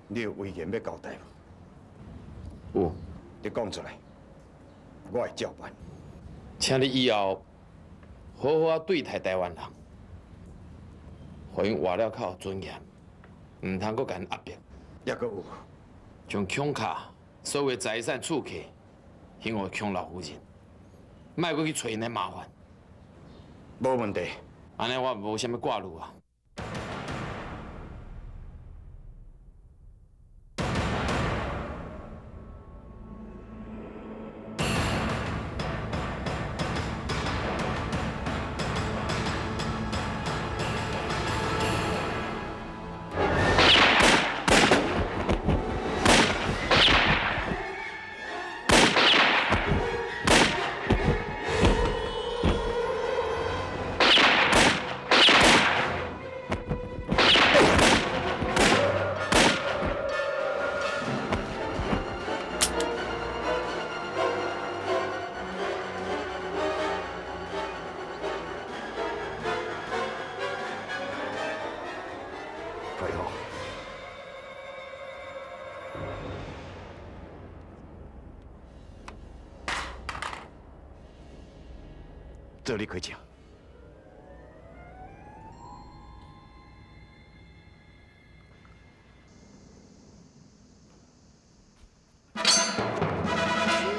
你有遗言要交代有，无？你讲出来，我会照办。请你以后好好对待台湾人，互因活了较有尊严，唔通阁甲因压迫。也阁有，将恐卡所有的财产厝客还互恐老夫人，莫阁去找因的麻烦。无问题。安尼我无啥物挂虑啊。佩好。这里开讲。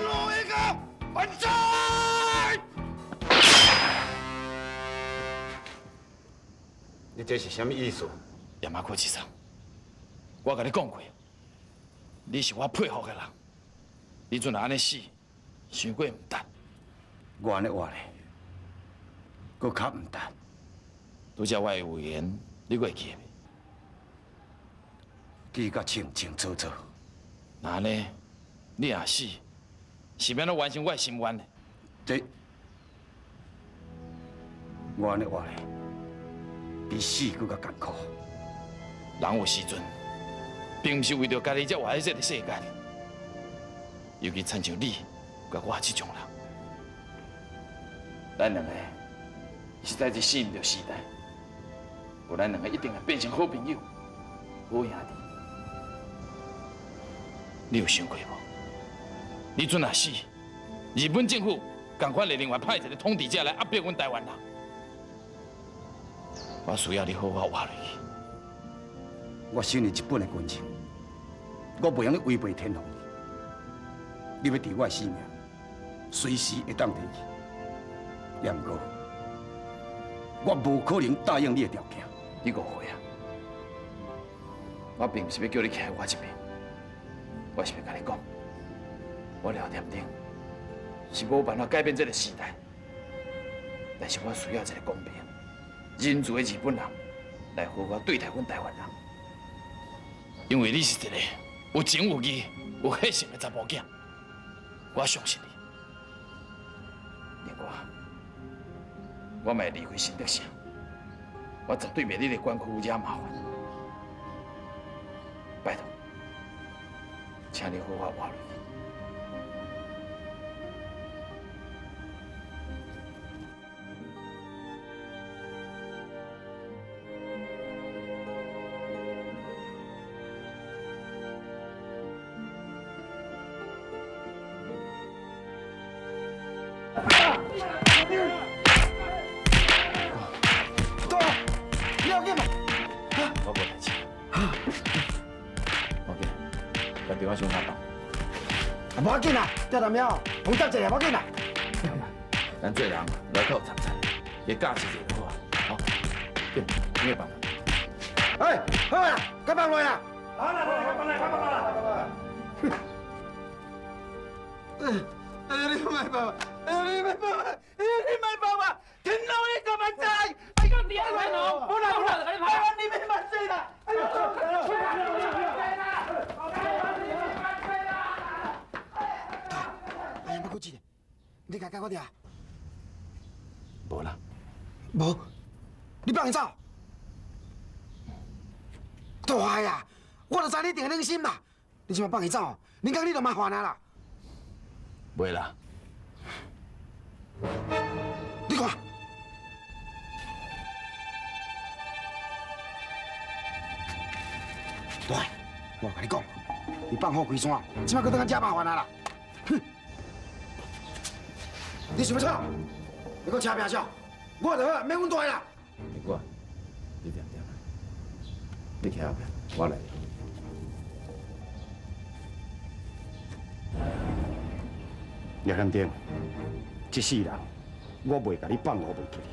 路一个反战！你这是什么意思？叶马科先生，我甲你讲过，你是我佩服的人，你阵安尼死，伤过唔值。我安尼话咧，搁较唔值。拄则我的遗言，你会记袂？记甲清清楚楚。那安尼，你若死，是免要完成我的心愿的。这我安尼话咧，比死搁较艰苦。人有时阵，并毋是为着家己才活在这个世界，尤其亲像你，甲我这种人，咱两个实在是死毋着时代，无咱两个一定会变成好朋友、好兄弟。你有想过无？你阵若死，日本政府赶快来另外派一个统治者来压迫阮台湾人，我需要你好好活落去。我身为日本的军人，我袂用你违背天皇。你要治我的性命，随时会当提起。也毋过，我无可能答应你的条件。你误会啊！我并不是要叫你徛在我这边，我是要甲你讲，我了点顶是无办法改变这个时代，但是我需要一个公平、仁慈的日本人来好好对待阮台湾人，因为你是一个有情有义、有血性的查某囝，我相信你。另外，我嘛会离开新德城，我绝对袂你的官府惹麻烦。拜托，请你好好活落去。对，你要紧嘛？我无代志。我紧，甲电话上下档。无要紧啦，钓淡苗，红接一下，无要紧啦。咱做人来靠谈谈，也教识一下就好啊。好，对，你会办法。哎，好啦，该放落啦。好了，快放来，快放来！哎呀，你卖爸爸！哎呀，你卖爸爸！哎呀，你卖爸爸！天老一个万岁！哎呦，你爱玩哦！不啦不啦，台湾你别万岁啦！哎呦，哎呀，不顾忌，你甲我哋啊？无啦，无，你放伊走。大呀，我就知你定忍心啦。你即马放伊走，恁讲你就麻烦啊啦。袂啦。你看，对，我甲你讲，你放好开山，即摆搁当遮麻烦啊啦！哼！你想要吵？你搁车拼笑？我就好，免阮带啦。我，你点点，你徛后边，我来。叶向丁，这世人我袂甲你放我袂记你。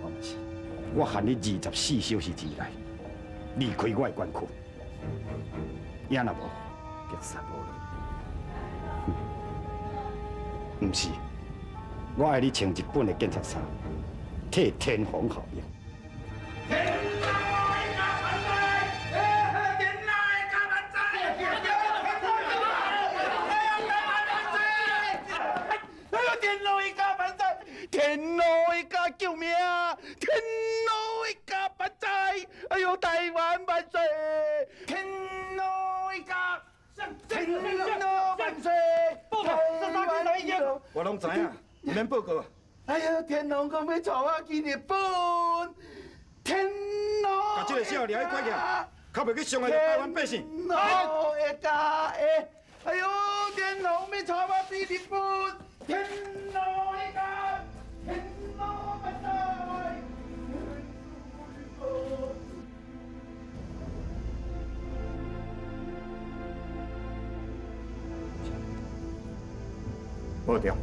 我嘛是。我限你24小时之内离开我的管区，影若无，激杀无毋是，我爱你穿日本的警察衫，替天皇效应。天皇一家救命！天皇一家万岁！哎呦，台湾万岁！天皇一家，天皇万岁！台湾万岁！我拢知影，唔免报告。哎呀，天皇讲要带我去日本，天皇！把这个小鸟去关起来，较袂去伤害到台湾百姓。天皇一家的，哎呦，天皇要带我去日本，天皇一家。天皇万岁！保重。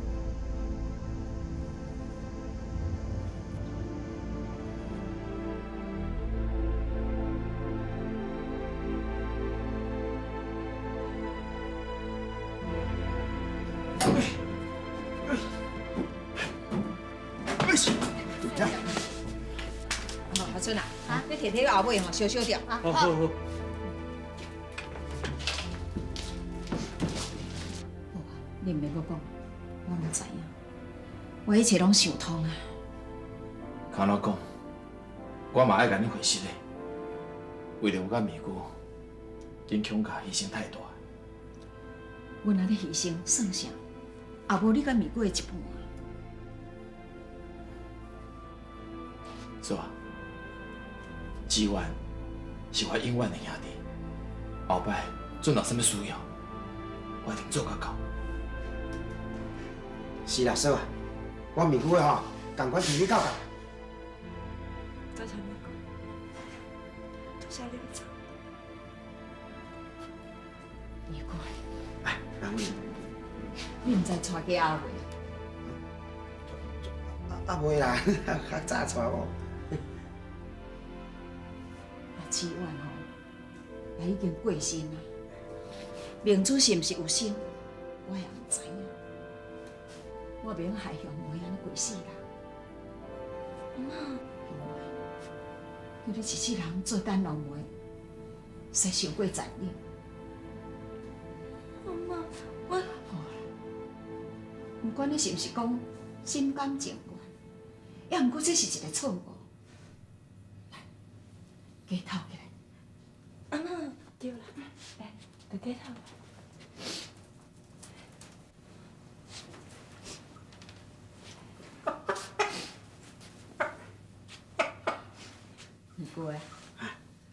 阿春啊，你摕摕后尾吼，小小点啊。好。好啊，你毋免搁讲，我拢知影，我一切拢想通啊。康老讲，我嘛爱甲你回实的，为了我甲美姑，恁强家牺牲太大。阮安尼牺牲算啥？也无你甲美国的一半啊。是吧？志远是我永远的兄弟，后摆准有啥物需要，我一定做甲到。是啦，嫂啊，我面骨的吼，共款替你教教。多谢你，多谢你做。美国，哎，阿伟，你毋知带过阿伟？袂啦，较早带我。志远吼，也已经过身啦。明珠是毋是有生，我也毋知影。我免害向妹安尼过死啦。妈，叫你一世人做等老妹，使受过残忍。妈，我好啦，不管你是毋是讲心甘情愿，也毋过这是一个错误。来，加头起来。阿妈对啦，来，就低头。唔过啊，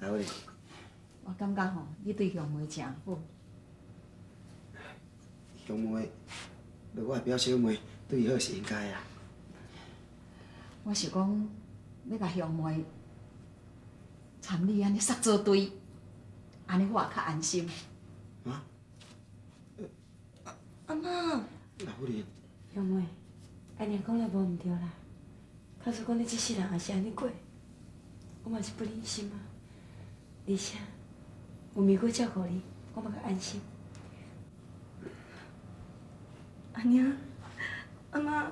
阿伟，我感觉吼，你对向妹真好。兄妹，我的表小妹对伊好是应该啊。我是讲，要甲向妹参你安尼杀做对，安尼我也较安心。啊？阿妈，老夫人，兄妹，安尼讲也无毋对啦。假使讲你这世人也是安尼过，我嘛是不忍心啊。而且有美国照顾你，我嘛较安心。阿娘，阿妈，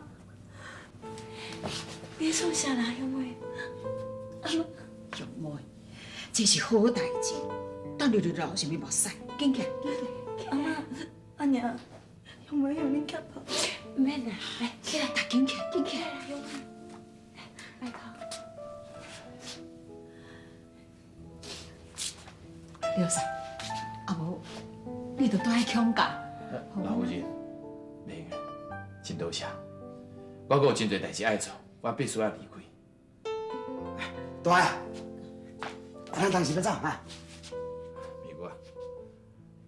你创啥啦，兄妹？阿妈，向妹，这是好代志，等你老有啥物目屎，紧起来，紧起来。阿妈，阿娘，兄妹向恁夹抱，唔免啦，来，起来，紧起来，紧起来。兄妹，来，拜托。廖嫂，啊无，你着住喺乡下。老夫人，袂用，真多谢。我阁有真侪代志爱做，我必须要离开。大啊，咱当时要走哈。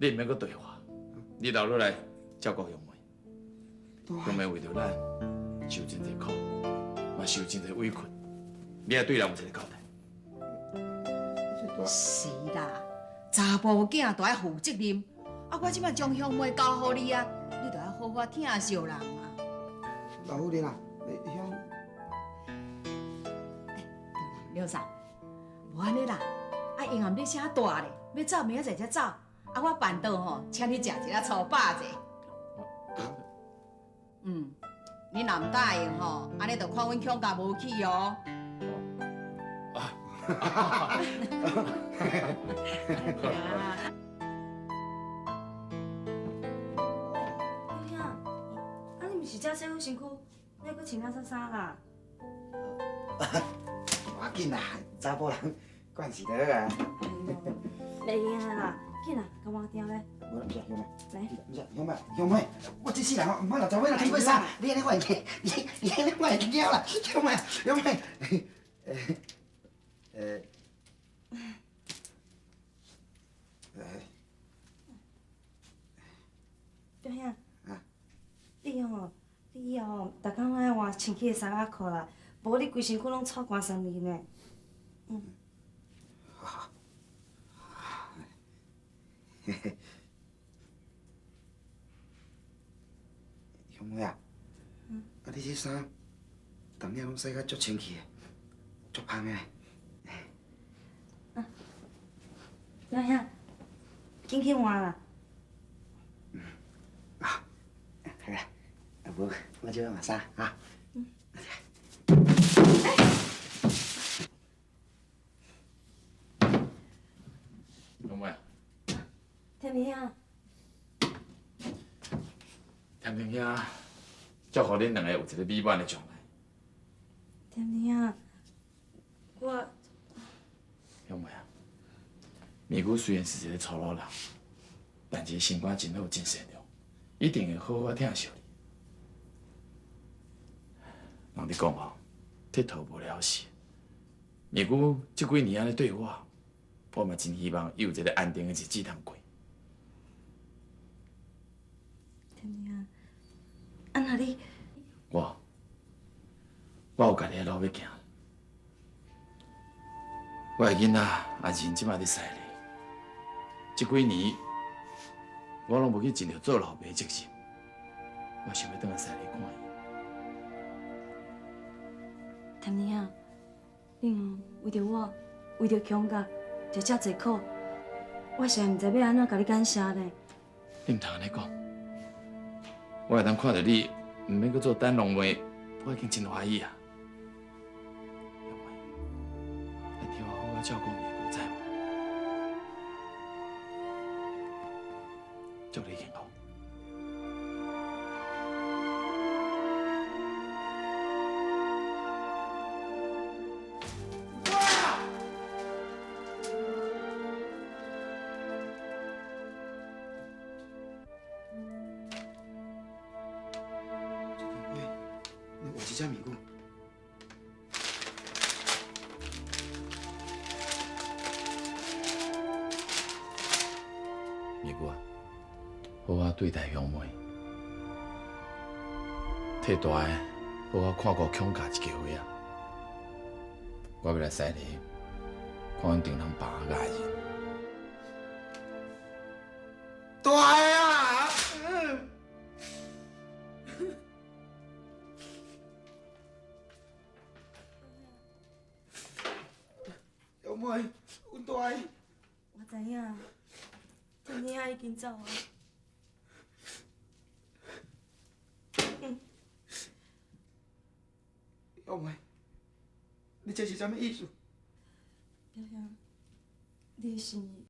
你毋免阁对我，你留落来照顾杨梅。杨梅为着咱受真侪苦，嘛受真侪委屈，你也对人有一个交代。是啦，查甫囝都要负责任。啊，我即摆将香梅交互你啊，你就要好好疼惜人啊。老夫人啊，香，刘嫂，无安尼啦，啊，因暗你声大咧，要走明仔载才走。啊，我办到吼，请你食一个粗饱者。你若唔答应吼，安尼就看阮强家无去哦。哎呀，啊你毋是才洗好身躯，你还阁穿啊啥衫啦？无要紧啦，查甫人惯是得啊。哎呦，袂用啦，紧啦，甲我调咧。无啦，唔是香妹，来，唔是香妹，我这世人哦，唔好查某人听过啥，你安尼我会惊，你安尼我会惊啦，香妹，表兄，你哦，你以后逐工爱换穿起个衫仔裤啦，无你规身躯拢臭汗酸味呢。香妹啊，啊你这衫，当了拢洗甲足清气的，足香的。表兄，紧去换啦。好啦，啊无，我就要换衫啊。杨梅，天明啊，天明兄，祝福恁两个有一个美满的将来。天明啊，我杨梅啊，咪姑虽然是一个粗鲁人，但是心肝真好，真善良，一定会好好疼惜你。人哋讲哦，佚佗无了事。咪姑这几年安尼对我，我嘛真希望伊有一个安定的日子通过。天明啊，啊那你我有家己的路要行。我的囡仔阿仁即摆伫西里，这几年我拢无去尽着做老爸的责任，我想要倒来西里看伊。天明啊，你哦为着我，为着强家，受遮济苦，我实在毋知要安怎甲你感谢呢。你毋通安尼讲，我会当看到你毋免搁做等农妹，我已经真欢喜啊。杨梅，咱替我好好照顾咪姑，知无？祝你幸福。你换一只面具。咪姑啊，好好对待杨梅，替大个好好看顾强家一家伙啊！我要来西里看阮丈人爸甲阿仁。大个啊！小妹，阮大个。我知影，天明啊已经走啊。小妹，你这是啥物意思？表兄，你的心意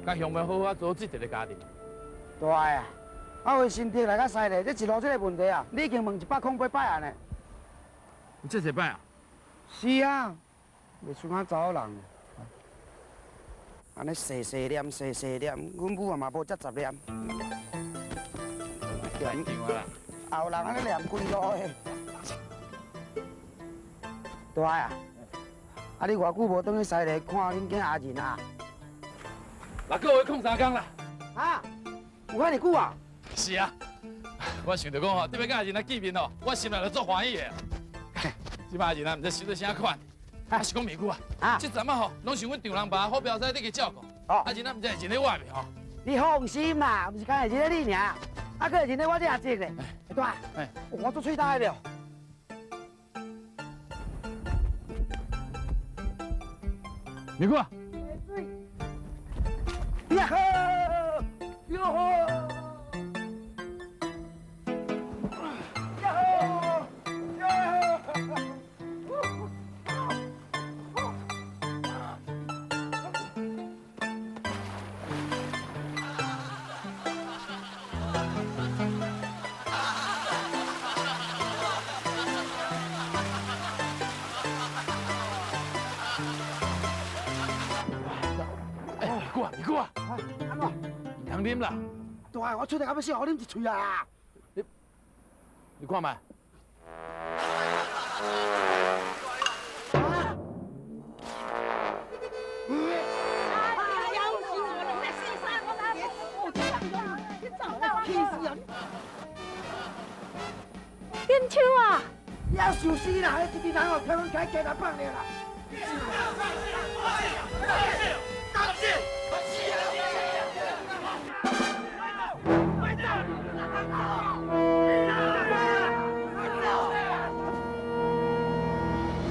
甲乡民好好组织一个家庭。大个啊，啊为身体来较犀利，这一路这个问题啊，你已经问108摆啊呢。你这一摆啊？是啊，袂像我查某人。安尼细细念，细细念，阮母啊嘛无遮杂念。太强啊啦！后人安尼念规路的。大个啊，啊你偌久无转去西丽看恁囝阿仁啊？ 6个月空3工啦。啊，有遐尼久啊？是啊，我想着讲吼，特别甲阿仁来见面吼，我心内就足欢喜的。即摆阿仁啊，毋知收到啥款，还是讲美久啊？啊，即阵啊吼，拢想阮丈人爸好表仔你去照顾。哦，阿仁啊，毋知会认咧我未吼？你放心啦，毋是讲会认得你尔，啊，佫会认得我这阿姐咧。大啊，我做喙大了。美久啊！ 呀呵，哟呵，呀呵，呀呵。 美久啊！安怎？唔通啉啦！大个，我出来到要死，我啉一喙啊！你看卖。金秋啊！要受死啦！迄一个人哦，开门开他放了啦！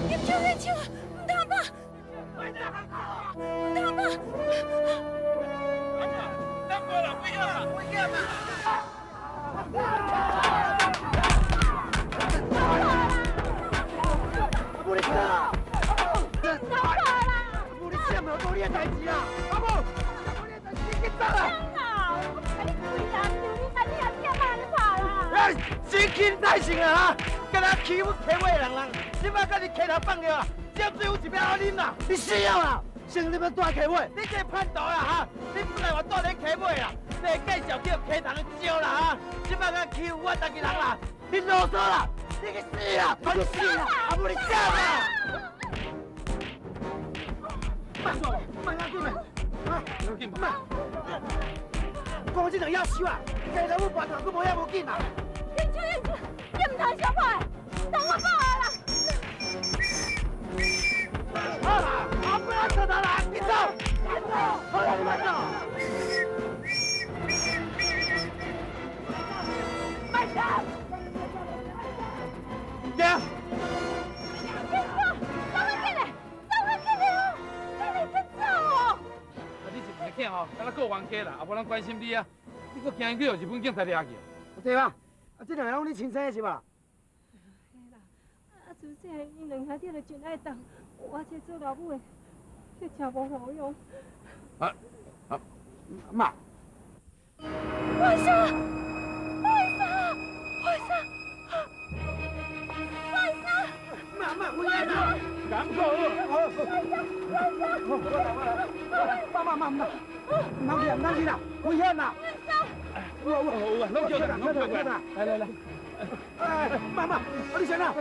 金秋，唔通吧？唔通吧？等我啦，危险啦！危险啦！ 不你死啦！不你死没有做你的代志啦！阿母，做你的代志你去走啦！哎，真轻太性啊哈！敢若欺负客尾的人，即摆甲你客头放了，只水有一瓶好啉啦！你死了啦！先你要带客尾，你这叛徒啦哈！你本来我带你客尾啦，你介绍叫客人去招啦哈！即摆甲欺负我家己人啦，你啰嗦啦！ 你去死啦！我去死啦！阿母你死啦！慢做，慢要紧的，啊，要紧慢。讲这两要死啊！家头要办头，佫无遐无紧啊！金秋，你唔通小破的，等我报案啦！好啦，阿不要扯他啦，你走，你走，好啦，你慢走。慢走。 对啊！你一个囝吼，敢若顾冤家啦，也无人关心你啊！你搁惊去，日本警察抓去。对吧？啊，这两个拢你亲生的是吧？嘿啦，啊，主细因两兄弟就真爱斗，我这做老母的却超无好用。妈。为啥？为啥？为啥？ 妈，我来啦！敢过？妈，唔通去啦，危险啦！我弄叫他，弄叫他，来，哎，妈，你先啦。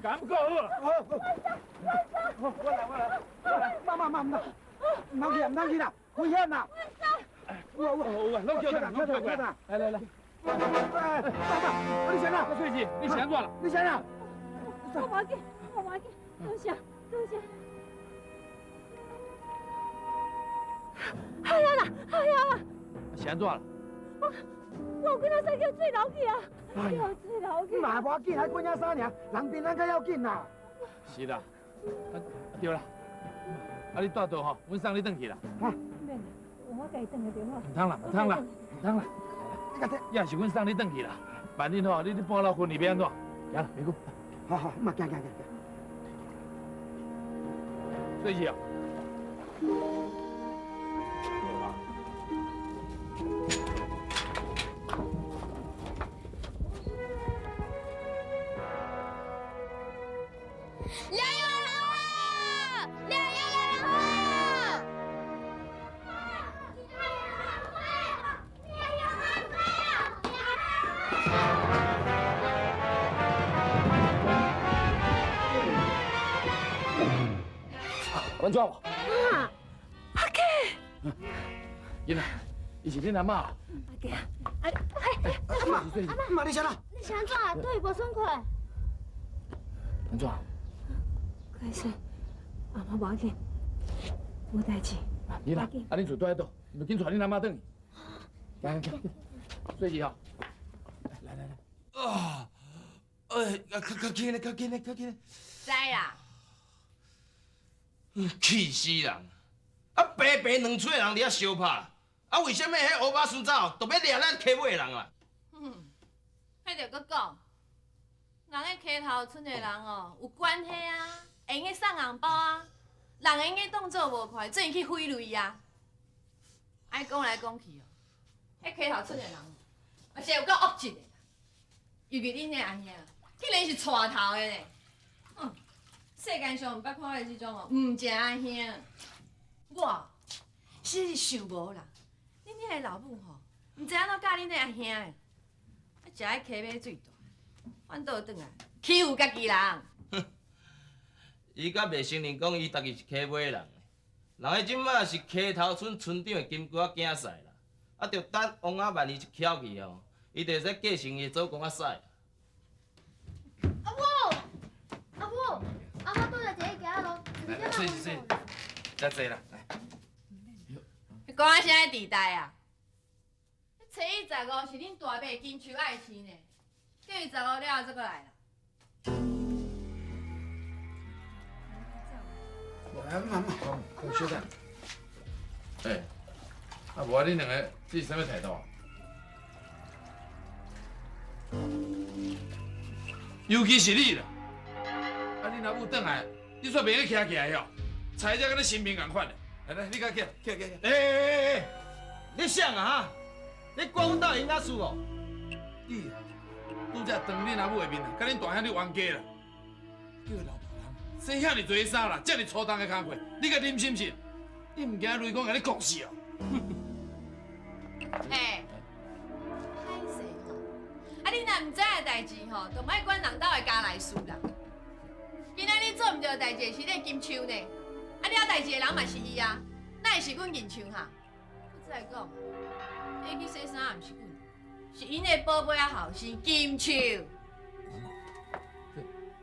敢过？我来，妈，唔通去啦，危险啦！弄叫他，来，哎，妈，你先啦，翠姐，你先做了，你先啦。我无紧，多谢。好呀啦！先做了。我几仔使叫坠楼去啊！叫坠楼去。嘛无要紧，还几领衫尔，人平安较要紧啦。是啦，对啦，你带倒吼，阮送你转去啦。免啦，我家己转去就好。唔通啦，唔通啦，唔通啦。也是阮送你转去啦。万一吼，你半路昏去要安怎？行啦，明姑。好，嘛行。睡去啊。文庄无？阿哥，囡仔，伊是恁阿嬷。阿哥，阿妈，你啥啦？你是安怎啊？对无爽快？文庄，快说，阿妈无要紧，无代志。囡仔，恁厝住喺倒，你紧带恁阿嬷转去。来，睡去吼。来。啊！较紧嘞！知啦。气死人！啊，白两撮人伫遐相拍，啊，为什么迄乌巴孙子都要掠咱溪尾的人啊？迄着搁讲，人迄溪头村的人哦，有关系啊，会用去送红包啊，人会用去当作无快，做去贿赂啊。爱讲来讲去哦，迄溪头村的人，嘛是有够恶质的，尤其恁的阿兄，竟然是带头的呢。世间上毋捌看过即种哦，毋食阿兄。我实是想无啦，恁迄个老母吼，毋知安怎教恁的阿兄的，啊食迄溪尾水大，反倒转来欺负家己人。哼，伊甲袂承认讲伊家己是溪尾人的，人迄即马是溪头村村长的金龟仔囝婿啦，啊，着等王阿万伊一翘去吼，伊就会使继承伊祖公仔婿。阿妈倒来坐去行咯，睡，再坐啦。你讲啊啥个地带啊？初一15是恁大伯金秋爱饲呢，叫伊15了后再过来啦。妈，小等。啊，无啊，恁两个这是啥物态度啊？尤其是你啦，啊，恁阿母转来，你煞袂去徛起来哟，菜只跟你新兵共款的。来，你甲起，你啥啊哈？你管阮兜因仔事哦？你拄则当恁阿母的面，甲恁大兄你冤家啦，叫老大人洗遐尼多衫啦，遮尼粗重的工课，你甲啉是毋是？你毋惊雷公甲你讲死哦？嘿，歹势吼！啊，你若毋知的代志吼，就莫管人兜的家内事啦。今仔日做毋对代志是恁金秋呢，啊，了代志的人嘛是伊啊，哪会是阮金秋哈？我再讲，伊去洗衫也毋是阮，是因的宝贝仔后生金秋。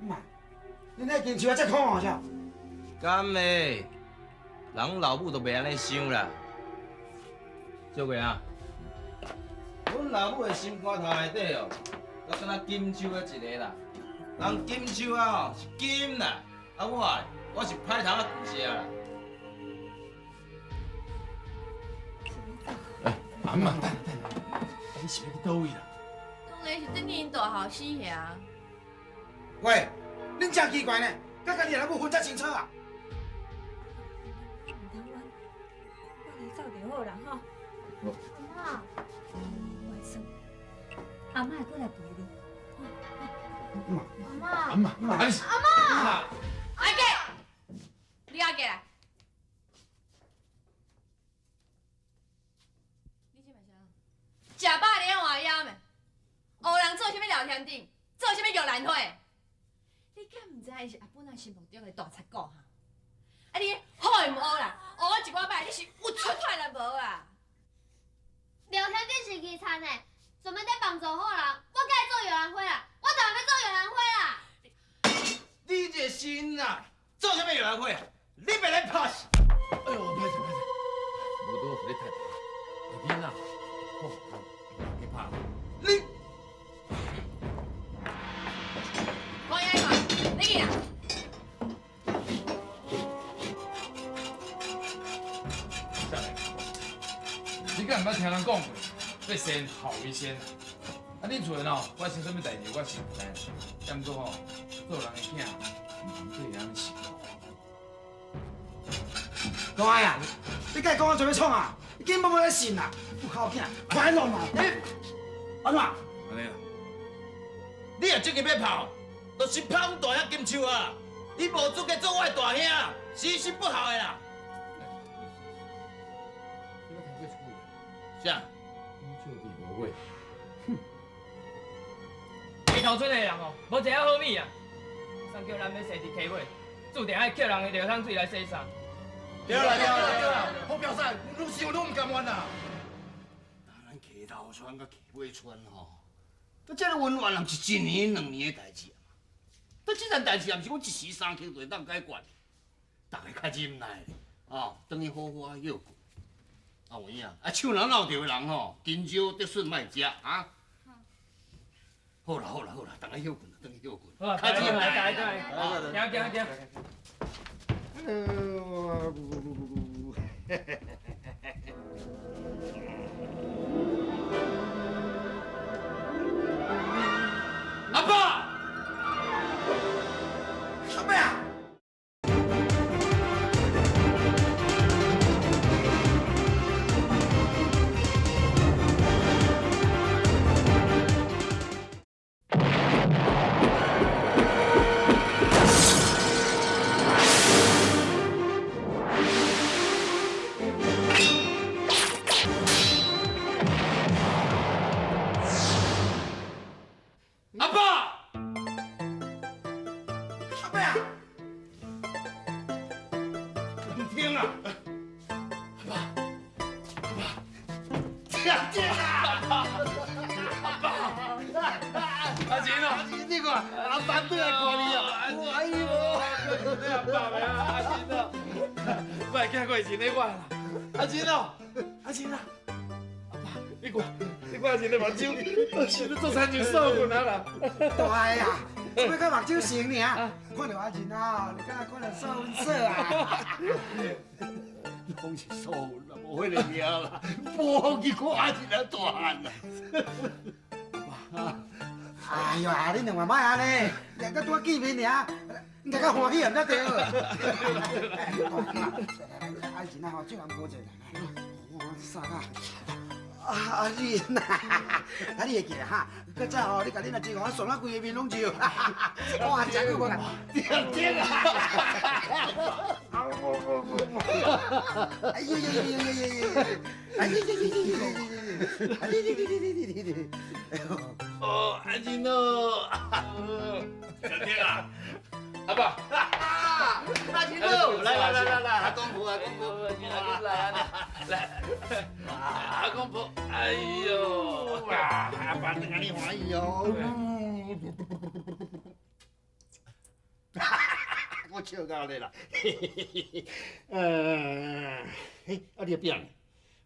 妈，恁迄金树啊，遮可恶啥？敢会？人老母都袂安尼想啦。小贵啊，阮老母的心肝头内底哦，都敢若金秋的一个啦。人金秋啊是金啦，啊我是歹头啊巨蛇啦。阿妈，等，你是要去倒位啦？当然是等去因大后死遐。喂，恁真奇怪呢，甲家己老母分遮清楚啊？唔通我来走就好啦吼。阿妈，外孙，阿妈会过来陪你。阿妈，你是阿姐，你阿姐来。你这嘛啥？食饱连换腰咩？学人做啥物聊天顶，做啥物玉兰花？你敢毋知伊是阿本仔心目中的大贼狗哈？啊你好毋学啦？学一寡摆，你是有出头来无啊？聊天顶是遗产诶，专门在帮助好人，我该做玉兰花啦，我当然要做玉兰花啦。你这心啊，做啥物有人会？你别来拍死！哎呦，歹势，无拄好你太大，你呐，好，别怕。你敢毋捌听人讲过，要先后为先啊？啊，恁厝的吼，发生什么代志，我是唔知。但不过吼，做人的囝，唔通对人是。大爷啊，你该讲我做咩创啊？你根本无咧信啊！不靠囝，快弄啊！你安怎？安尼啊？你若这个要跑，就是跑大兄金秋啊！你无资格做我的大兄，时时不孝的啦！你要听过一句话，啥？金秋弟无尾。溪头村的人哦，无一个好米啊！上叫咱要洗伫溪尾，注定爱捡人的尿桶水来洗衫。对啦，好表示，愈想愈唔甘愿啦。咱溪头村甲溪尾村吼，这个温暖也毋是一年两年的代志啊嘛。这件代志也毋是讲一时三刻就当解决，大家较忍耐，哦，等于好好休困。啊有影，啊手若闹着的人吼，今朝得顺莫食啊。好啦，等下休困，等下休困。好啊，较忍耐。行。阿爸，什么呀？阿爸，什么呀？唔听啊！听啊！阿钱哦，你看阿爸对来看你啊！哎呦！你阿爸袂啊？阿钱哦，我惊过钱的我啦。阿钱哦，阿钱啊！阿爸，你看阿钱的目睭，是咧做餐酒受困啊啦。大爷啊，做咩甲目睭成呢？看到阿钱啊，你敢若看到少文色啊？拢是错啦，无迄个命啦，无好去看阿钱啊大汉啦。哎呦，恁两个莫安尼，两个多见面尔，大家欢喜唔得着。阿钱啊，借人过者，啥啊？阿莲呐，啊你会记得哈？较早吼，你甲恁阿姐讲，爽啊，规个面拢笑。哇，真久无啦，对啊！哎呦呦呦呦呦呦！哎呦呦呦呦呦！哎呦！哦，阿钱哦，小天啊，阿爸，阿钱哦，来，阿公婆，来，阿公婆，哎呦，哇，阿爸等下你欢喜哦。我笑到你啦，啊你变呢？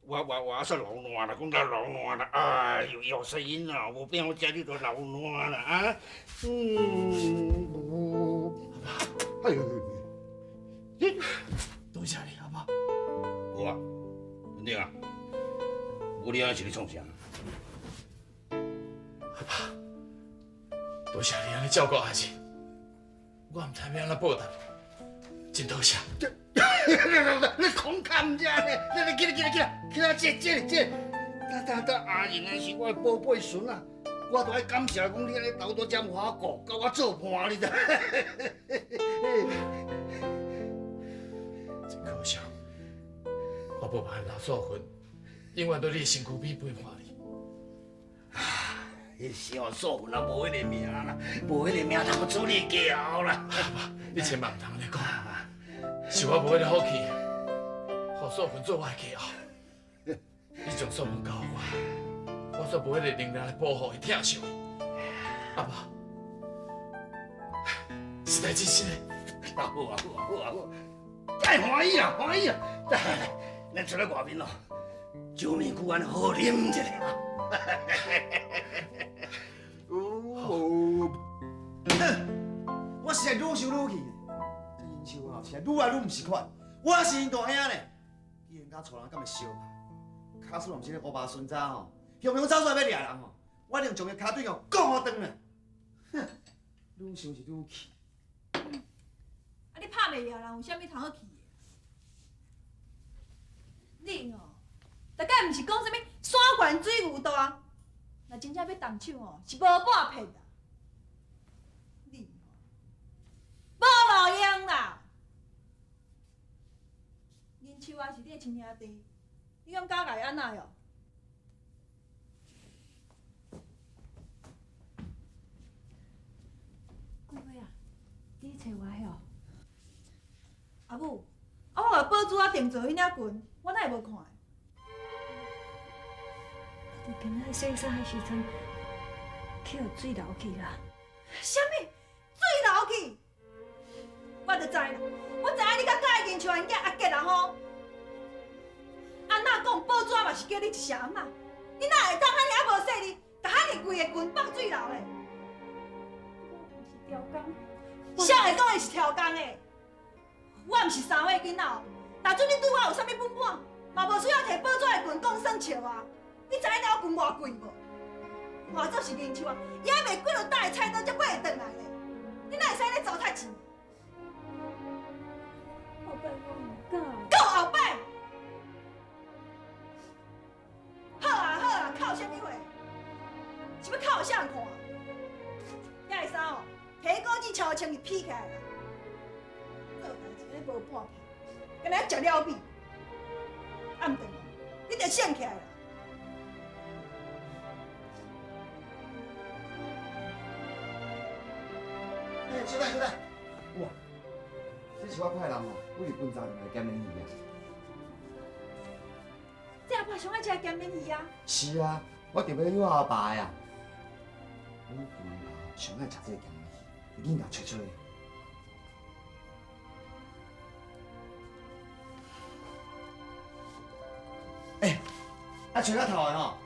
我说老烂了，讲到老烂了，哎呦，有声音了，我变我家里都老烂了啊。哎呦，多谢你，阿爸。我啊，文定啊，我你安是你创啥？阿爸，多谢你安尼照顾阿钱，我唔知要安怎报答，真多谢。你空看者呢？你起来，这，得阿仁啊是我的宝贝孙啊，我都爱感谢讲你安尼留到这么好顾，甲我做伴你知？真可惜，我无办法做婚，永远都你的身躯边陪伴你。你想做婚啊，无迄个命啦，无迄个命通处理桥啦。阿爸，你千万唔通安尼讲。是我无迄个好气，互素云做我的家后，你将素云交我，我煞无迄个能力来保护伊、疼惜伊。阿爸，实在真是的。好啊，太欢喜啊！来，咱出来外面咯，酒面久安好好啉一下。我实在愈想愈气。这英秋啊，是愈来愈唔是款。我是因大兄呢，既然甲厝人咁会相拍，卡斯拢是个乌巴孙渣吼，雄雄走出来要掠人吼，我一定将伊骹腿哦讲好断了。哼，愈想是愈气。啊，你拍袂赢人，有啥物通好气的？你哦，大概毋是讲啥物山悬水牛大，若真正要动手哦，是无半片啦。你哦，无路用啦。林秋啊是你的亲兄弟，你敢敢甲伊安那哟？贵妃啊，你找我哦。阿母，啊我把报纸啊订做迄领裙，我哪会无看的？就今仔洗衫的时阵，去互水流去啦。啥物？水流去？我就知啦，我知影你较介意金像因囝阿杰啦吼。安那讲报纸嘛是叫你一声阿嬷，你哪会当遐尔啊无细哩，甲遐尔贵的裙放水流咧？是调工。谁会讲伊是挑工的？我毋是3岁囡仔，若准你对我有啥物不满，嘛无需要摕报纸的裙讲算笑啊！你知影了裙偌贵无？换做是银秋啊，伊还袂几落担的菜刀才买会转来咧。你哪会使咧糟蹋钱？后摆我唔敢。到后摆？好啊好啊，哭啥物话？是要哭互啥人看？遐个衫哦，摕果子超穿去披起来啦。做代志咧无半片，敢若食了米。暗顿哦，你着醒起来啦。小弟，哇，这是我派人哦，为日本早来咸鲢鱼啊。这阿爸上爱食咸鲢鱼啊？是啊，我特别约阿爸呀。我今日上爱食这个咸鲢鱼，囡仔吹吹。啊，吹到头的吼。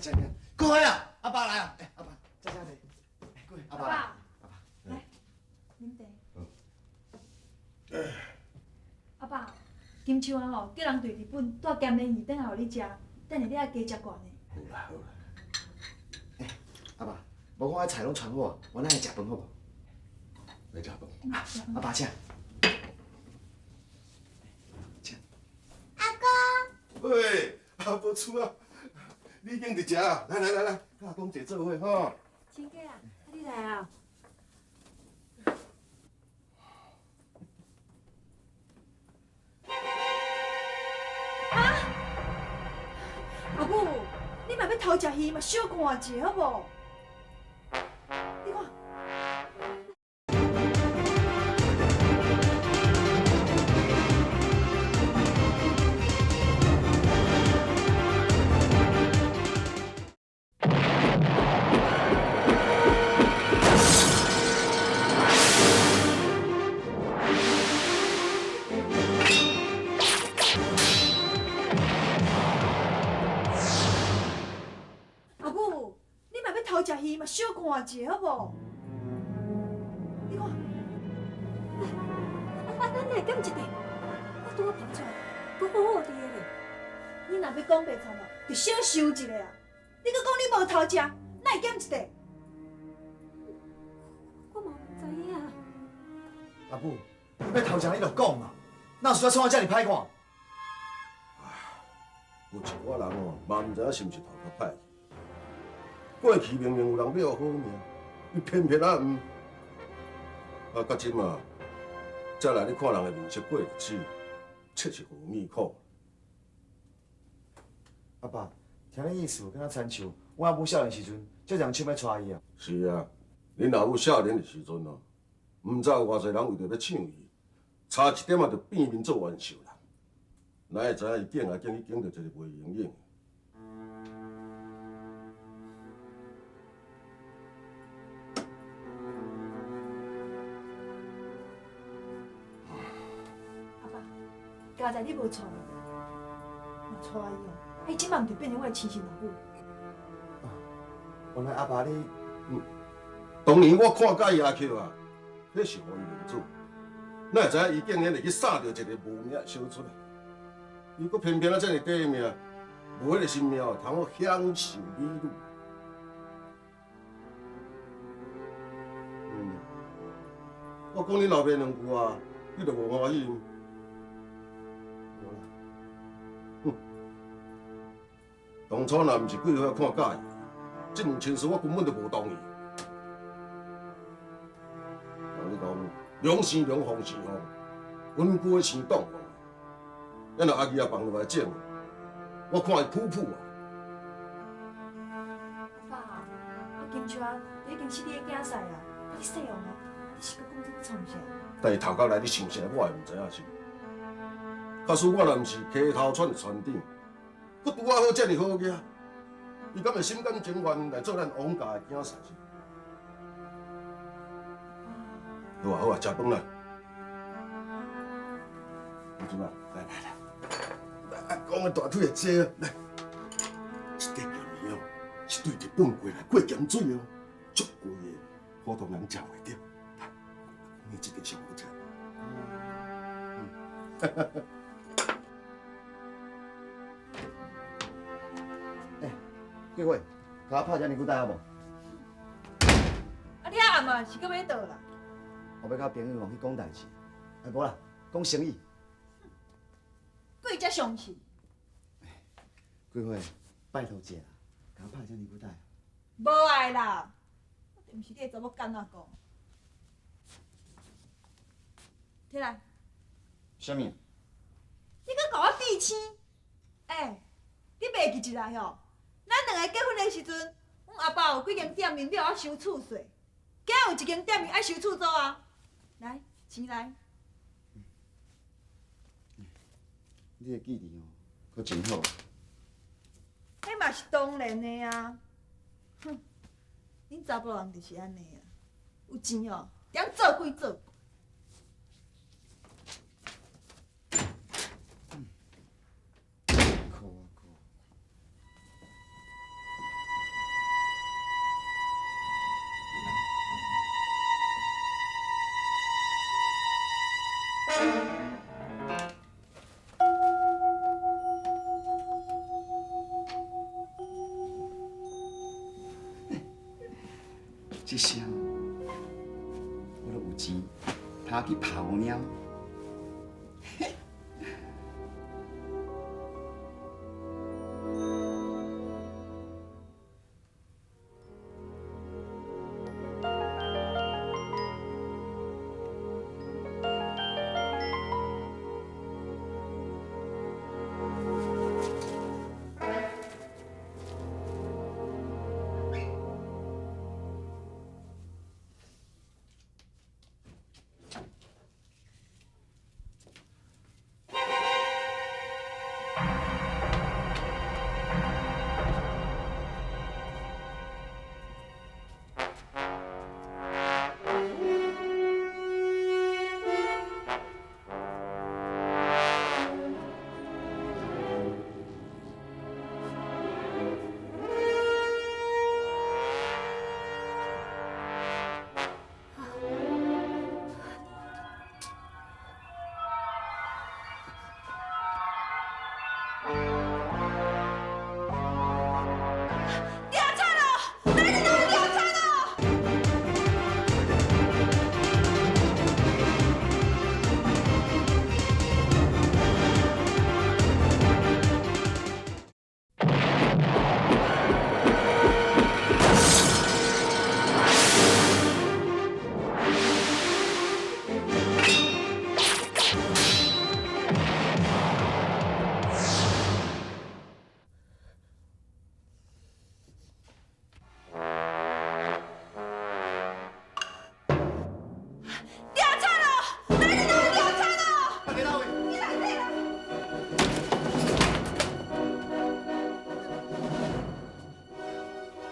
这，过来啊！阿爸来啊！阿爸，这，过来，阿爸来。阿爸，来，啉茶。阿爸，金秋啊吼，叫人对日本带咸鲢鱼转来互你食，等下你爱加食惯的。好啦。阿爸，无我菜拢传好，我咱来食饭好无？来食饭。阿爸请。请。阿公。喂，阿伯厝啊！你已经伫食啊？来，甲公姐做伙吼。亲家啊，你来啊！阿母，你嘛要偷食鱼嘛，小看者好无？你看。偷食鱼嘛，小看者好无？你看，咱来点一块，我拄好捧出来，搁好好伫个咧。你若要讲白惨嘛，就小想一下啊！你搁讲你无偷食，哪会减一块？我嘛唔知影。阿母，你要偷食你就讲嘛，哪有需要创我遮尔歹看？有一寡人哦，嘛唔知影是毋是头壳歹去。过去明明有人要好命，伊偏偏啊唔，到即嘛，再来你看人的面色过日子，切是何命苦。阿爸，听你意思，敢若亲像我阿母少年时阵，就人手要带伊啊。是啊，恁阿母少年的时阵哦，唔知有偌济人为着要抢伊，差一点啊就变面做冤仇啦。哪会知影伊竟啊竟去经着一个袂用用。阿爸，佳在你无娶，若娶伊哦，伊即摆毋就变成我的亲生老母。原来阿爸你，当年我看介伊阿 Q 啊，迄是互伊认主，哪会知影伊竟然会去杀着一个无名的小卒啊！伊搁偏偏啊遮尔短命，无迄个性命哦，通我享受美女。我讲你老爸两句啊，你就无欢喜？无啦，当初若毋是桂花看介意，这门亲事我根本就无同意。人你讲，良生良，逢是风，温故生党。咱若阿姨也放落来整，我看伊噗噗啊！阿爸，啊金雀你已经失你的囝婿啊，你细王啊，你是搁讲这创啥？但是头壳内你想啥，我也毋知影是。假使我若毋是溪头村的村长，佮拄啊好遮尔好囝，伊敢会心甘情愿来做咱王家的囝婿？好啊好啊，食饭啦！吴尊啊，来，阿公的大腿会坐啊，来，这块咸面哦，是对日本过来过咸水哦，足贵的，普通人食袂着。来，你这个上好食。桂花，甲我拍遮尼久台无？啊，你啊暗啊是搁要倒啦？我要甲朋友去讲代志，无啦，讲生意。贵才相信。桂花，拜托者啦，甲我拍遮尼久台。无爱啦，我就毋是你的查某干哪讲。摕来，啥物？你搁甲我比亲？你袂记一来吼？咱两个结婚的时阵，阮阿爸有几间店面要我收厝税，今有一间店面爱收厝租啊。来，钱来。你的记忆哦，可真好。迄嘛是当然的啊。哼，恁查甫人就是安尼啊，有钱哦，点做归做。这声，我都有钱，他去泡猫。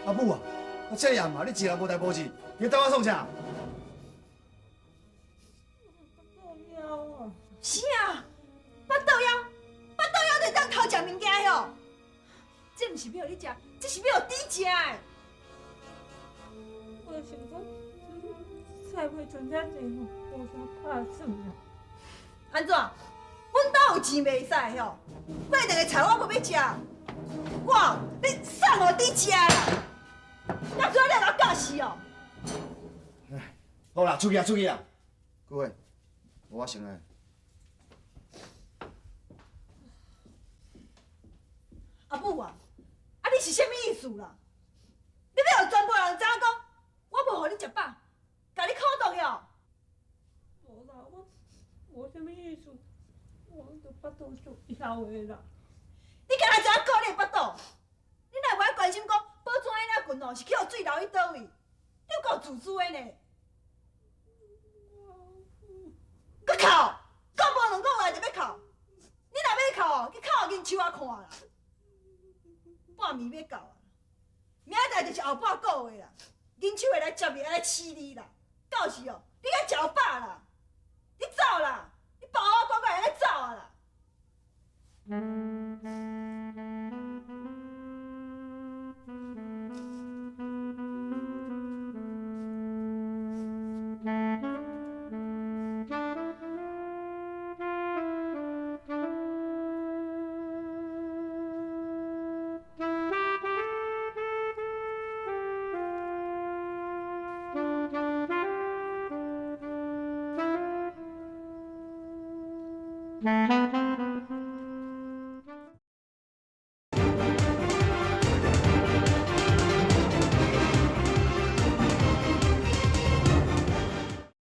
阿母啊，我这样嘛，你一人无代无志，你等我创啥？是啊，巴肚枵是要你食，这是要你食的。我想讲，菜花存遮济吼，无啥拍算啦。安怎？阮兜有钱袂使吼？过两个菜我无要食，你送互你食啦。那做你来教死哦！好啦，出去啊，出去啊！各位，我先来。阿母啊，你是啥物意思啦？你要让全部人知影讲，我无互你食饱，甲你苦毒哟？无啦，我无啥物意思，我着巴肚足枵的啦。你敢若知影苦你的巴肚？你若无爱关心讲宝珠安那群哦是去互水流去倒位？你有够自私的呢！搁哭，讲无两讲话就要哭。你若要哭哦，去哭互囡手仔看啦。半暝要到啊，明仔载就是后半个月啦。囡手会来接你，来饲你啦。到时哦，你该食饱啦，你走啦，你包我乖乖来走啊啦。嗯。